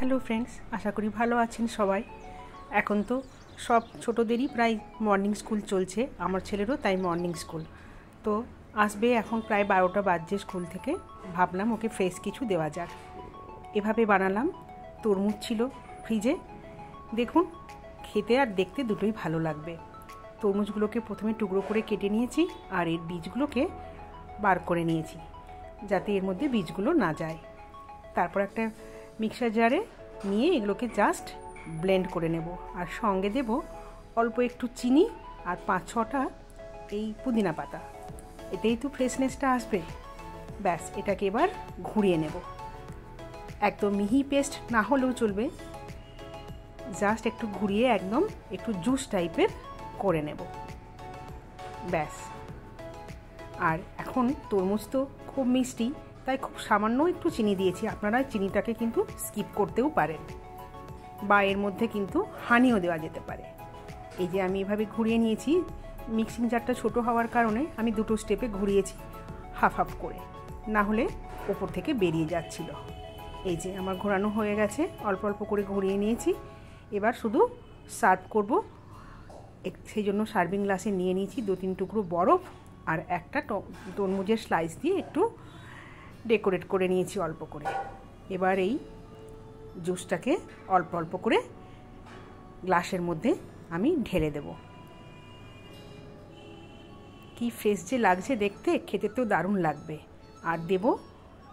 Hello friends, আশা করি ভালো আছেন সবাই। এখন তো সব ছোটোদেরই প্রায় মর্নিং স্কুল চলছে, আমার ছেলেরও তাই মর্নিং স্কুল। তো আসবে এখন প্রায় 12টা বাজছে স্কুল থেকে। ভাবলাম ওকে ফ্রেশ কিছু দেওয়া যাক, এভাবে বানালাম। তরমুজ ছিল ফ্রিজে, দেখুন খেতে আর দেখতে দুটোই ভালো লাগবে। তরমুজগুলোকে প্রথমে টুকরো করে কেটে নিয়েছি আর এর বীজগুলোকে বার করে নিয়েছি যাতে এর মধ্যে বীজগুলো না যায়। তারপর একটা মিক্সার জারে নিয়ে এগুলোকে জাস্ট ব্লেন্ড করে নেব, আর সঙ্গে দেব অল্প একটু চিনি আর 5-6টা এই পুদিনা পাতা। এতেই তো ফ্রেশনেসটা আসবে। ব্যাস, এটাকে এবার ঘুরিয়ে নেব। একদম মিহি পেস্ট না হলেও চলবে, জাস্ট একটু ঘুরিয়ে একদম একটু জুস টাইপের করে নেব। ব্যাস। আর এখন তরমুজ তো খুব মিষ্টি, তাই খুব সামান্য একটু চিনি দিয়েছি। আপনারা চিনিটাকে কিন্তু স্কিপ করতেও পারেন, বা এর মধ্যে কিন্তু হানিও দেওয়া যেতে পারে। এই যে আমি এভাবে ঘুরিয়ে নিয়েছি, মিক্সিং জারটা ছোট হওয়ার কারণে আমি দুটো স্টেপে ঘুরিয়েছি, হাফ হাফ করে, না হলে ওপর থেকে বেরিয়ে যাচ্ছিল। এই যে আমার ঘোরানো হয়ে গেছে, অল্প অল্প করে ঘুরিয়ে নিয়েছি। এবার শুধু সার্ভ করব, সেই জন্য সার্ভিং গ্লাসে নিয়ে নিয়েছি 2-3 টুকরো বরফ আর একটা তরমুজের স্লাইস দিয়ে একটু ডেকোরেট করে নিয়েছি অল্প করে। এবার এই জুসটাকে অল্প অল্প করে গ্লাসের মধ্যে আমি ঢেলে দেব। কি ফ্রেশ যে লাগছে দেখতে, খেতে তো দারুণ লাগবে। আর দেব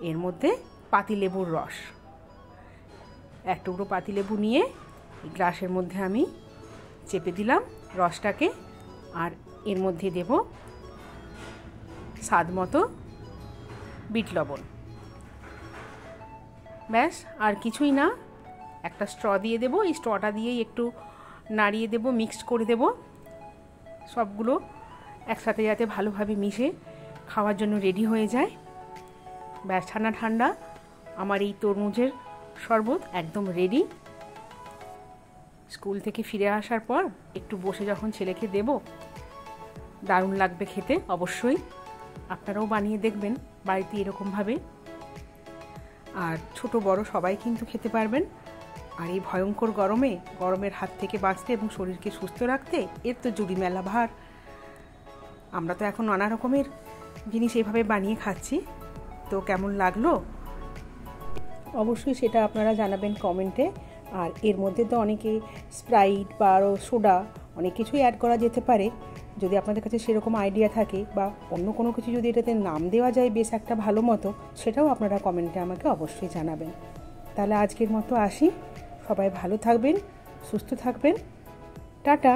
এর মধ্যে পাতিলেবুর রস। এক টুকরো পাতিলেবু নিয়ে গ্লাসের মধ্যে আমি চেপে দিলাম রসটাকে, আর এর মধ্যে দেব স্বাদ মতো বিট লবণ। ব্যাস, আর কিছুই না। একটা স্ট্র দিয়ে দেব, এই স্ট্রটা দিয়েই একটু নাড়িয়ে দেব, মিক্সড করে দেব সবগুলো একসাথে যাতে ভালোভাবে মিশে খাওয়ার জন্য রেডি হয়ে যায়। ব্যাস, ঠান্ডা ঠান্ডা আমার এই তরমুজের শরবত একদম রেডি। স্কুল থেকে ফিরে আসার পর একটু বসে যখন ছেলেকে দেব, দারুণ লাগবে খেতে। অবশ্যই আপনারাও বানিয়ে দেখবেন বাড়িতে এরকমভাবে। আর ছোট বড় সবাই কিন্তু খেতে পারবেন। আর এই ভয়ঙ্কর গরমের হাত থেকে বাঁচতে এবং শরীরকে সুস্থ রাখতে এর তো জুড়ি মেলা ভার। আমরা তো এখন নানা রকমের জিনিস এইভাবে বানিয়ে খাচ্ছি। তো কেমন লাগলো অবশ্যই সেটা আপনারা জানাবেন কমেন্টে। আর এর মধ্যে তো অনেকে স্প্রাইট বা আরও সোডা অনেক কিছুই অ্যাড করা যেতে পারে। যদি আপনাদের কাছে সেরকম আইডিয়া থাকে বা অন্য কোনো কিছু যদি এটাতে নাম দেওয়া যায় বেশ একটা ভালো মতো, সেটাও আপনারা কমেন্টে আমাকে অবশ্যই জানাবেন। তাহলে আজকের মতো আসি। সবাই ভালো থাকবেন, সুস্থ থাকবেন। টাটা।